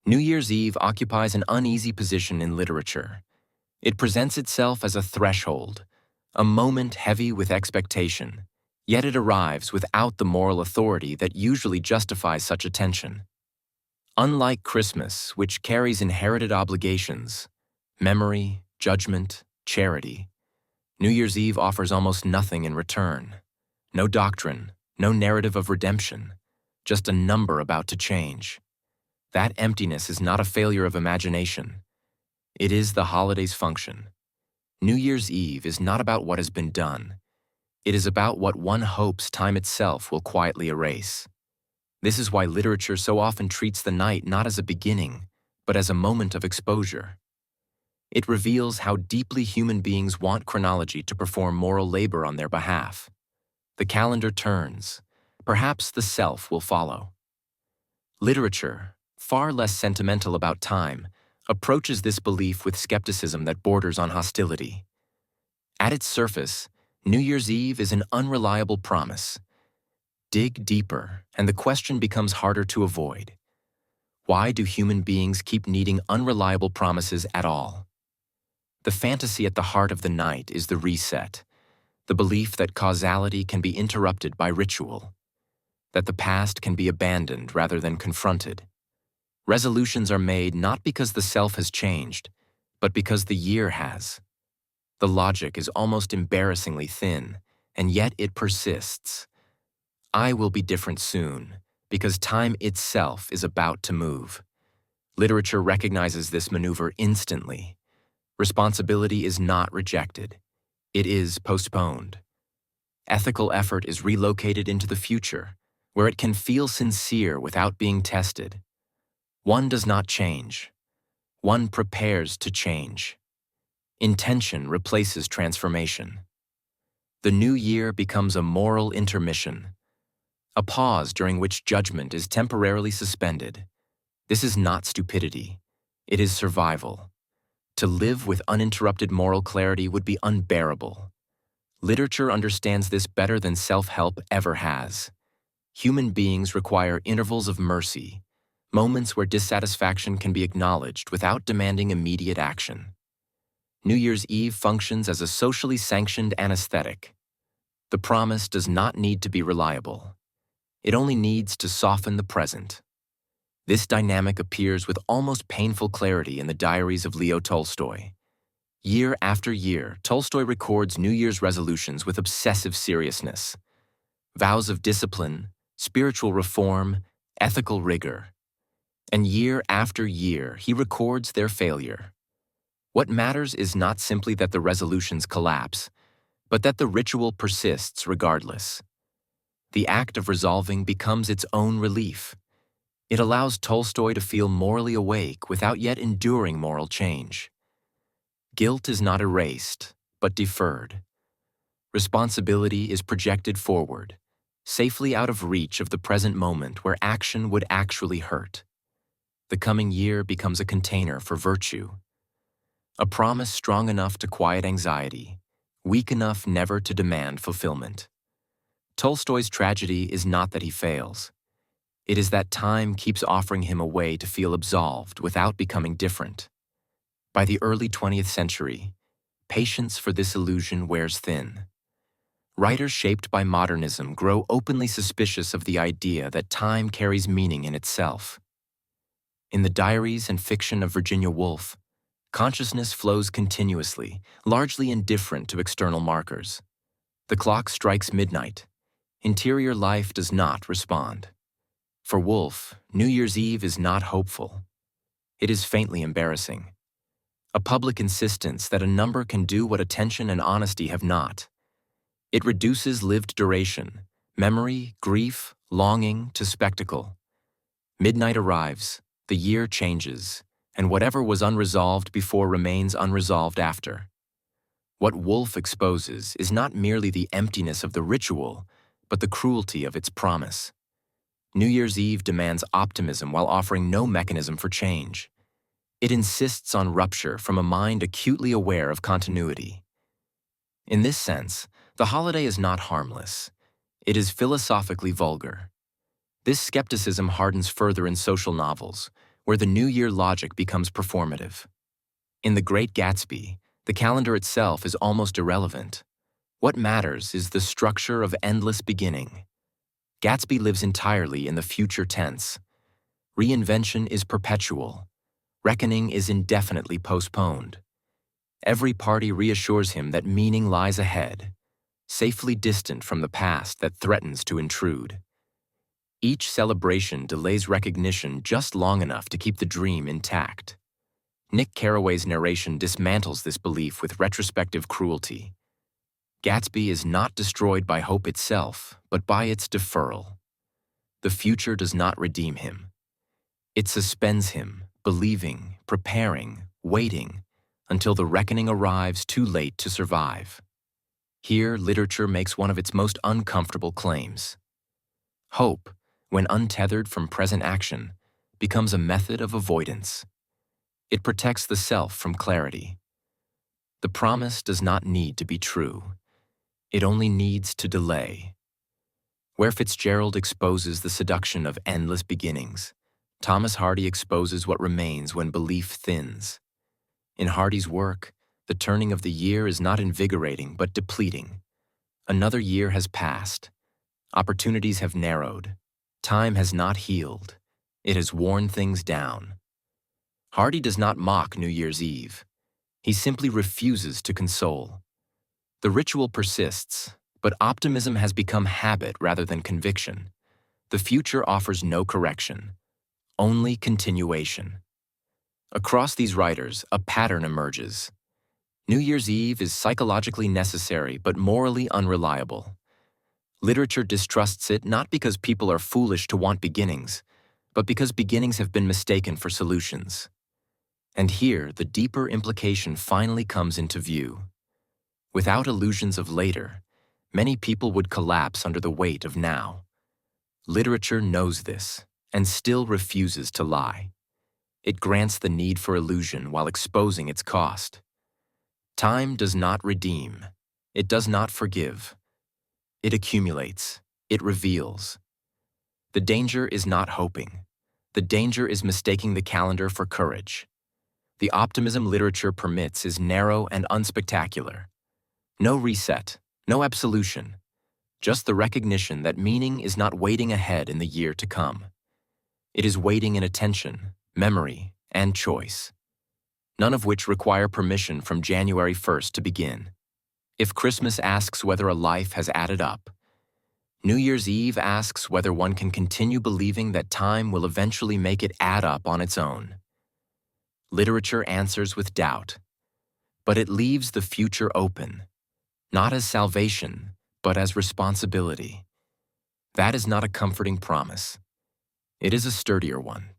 New Year's Eve occupies an uneasy position in literature. It presents itself as a threshold, a moment heavy with expectation, yet it arrives without the moral authority that usually justifies such attention. Unlike Christmas, which carries inherited obligations, memory, judgment, charity, New Year's Eve offers almost nothing in return. No doctrine, no narrative of redemption, just a number about to change. That emptiness is not a failure of imagination. It is the holiday's function. New Year's Eve is not about what has been done. It is about what one hopes time itself will quietly erase. This is why literature so often treats the night not as a beginning, but as a moment of exposure. It reveals how deeply human beings want chronology to perform moral labor on their behalf. The calendar turns. Perhaps the self will follow. Literature, far less sentimental about time, approaches this belief with skepticism that borders on hostility. At its surface, New Year's Eve is an unreliable promise. Dig deeper, and the question becomes harder to avoid. Why do human beings keep needing unreliable promises at all? The fantasy at the heart of the night is the reset, the belief that causality can be interrupted by ritual, that the past can be abandoned rather than confronted. Resolutions are made not because the self has changed, but because the year has. The logic is almost embarrassingly thin, and yet it persists. I will be different soon, because time itself is about to move. Literature recognizes this maneuver instantly. Responsibility is not rejected. It is postponed. Ethical effort is relocated into the future, where it can feel sincere without being tested. One does not change. One prepares to change. Intention replaces transformation. The new year becomes a moral intermission, a pause during which judgment is temporarily suspended. This is not stupidity. It is survival. To live with uninterrupted moral clarity would be unbearable. Literature understands this better than self-help ever has. Human beings require intervals of mercy, moments where dissatisfaction can be acknowledged without demanding immediate action. New Year's Eve functions as a socially sanctioned anesthetic. The promise does not need to be reliable. It only needs to soften the present. This dynamic appears with almost painful clarity in the diaries of Leo Tolstoy. Year after year, Tolstoy records New Year's resolutions with obsessive seriousness. Vows of discipline, spiritual reform, ethical rigor. And year after year, he records their failure. What matters is not simply that the resolutions collapse, but that the ritual persists regardless. The act of resolving becomes its own relief. It allows Tolstoy to feel morally awake without yet enduring moral change. Guilt is not erased, but deferred. Responsibility is projected forward, safely out of reach of the present moment where action would actually hurt. The coming year becomes a container for virtue. A promise strong enough to quiet anxiety, weak enough never to demand fulfillment. Tolstoy's tragedy is not that he fails. It is that time keeps offering him a way to feel absolved without becoming different. By the early 20th century, patience for this illusion wears thin. Writers shaped by modernism grow openly suspicious of the idea that time carries meaning in itself. In the diaries and fiction of Virginia Woolf, consciousness flows continuously, largely indifferent to external markers. The clock strikes midnight. Interior life does not respond. For Woolf, New Year's Eve is not hopeful. It is faintly embarrassing. A public insistence that a number can do what attention and honesty have not. It reduces lived duration, memory, grief, longing to spectacle. Midnight arrives, the year changes, and whatever was unresolved before remains unresolved after. What Woolf exposes is not merely the emptiness of the ritual, but the cruelty of its promise. New Year's Eve demands optimism while offering no mechanism for change. It insists on rupture from a mind acutely aware of continuity. In this sense, the holiday is not harmless. It is philosophically vulgar. This skepticism hardens further in social novels, where the New Year logic becomes performative. In The Great Gatsby, the calendar itself is almost irrelevant. What matters is the structure of endless beginning. Gatsby lives entirely in the future tense. Reinvention is perpetual. Reckoning is indefinitely postponed. Every party reassures him that meaning lies ahead, safely distant from the past that threatens to intrude. Each celebration delays recognition just long enough to keep the dream intact. Nick Carraway's narration dismantles this belief with retrospective cruelty. Gatsby is not destroyed by hope itself, but by its deferral. The future does not redeem him. It suspends him, believing, preparing, waiting, until the reckoning arrives too late to survive. Here, literature makes one of its most uncomfortable claims. Hope, when untethered from present action, becomes a method of avoidance. It protects the self from clarity. The promise does not need to be true. It only needs to delay. Where Fitzgerald exposes the seduction of endless beginnings, Thomas Hardy exposes what remains when belief thins. In Hardy's work, the turning of the year is not invigorating but depleting. Another year has passed. Opportunities have narrowed. Time has not healed. It has worn things down. Hardy does not mock New Year's Eve. He simply refuses to console. The ritual persists, but optimism has become habit rather than conviction. The future offers no correction, only continuation. Across these writers, a pattern emerges. New Year's Eve is psychologically necessary but morally unreliable. Literature distrusts it not because people are foolish to want beginnings, but because beginnings have been mistaken for solutions. And here, the deeper implication finally comes into view. Without illusions of later, many people would collapse under the weight of now. Literature knows this and still refuses to lie. It grants the need for illusion while exposing its cost. Time does not redeem. It does not forgive. It accumulates. It reveals. The danger is not hoping. The danger is mistaking the calendar for courage. The optimism literature permits is narrow and unspectacular. No reset, no absolution, just the recognition that meaning is not waiting ahead in the year to come. It is waiting in attention, memory, and choice, none of which require permission from January 1st to begin. If Christmas asks whether a life has added up, New Year's Eve asks whether one can continue believing that time will eventually make it add up on its own. Literature answers with doubt, but it leaves the future open, not as salvation, but as responsibility. That is not a comforting promise. It is a sturdier one.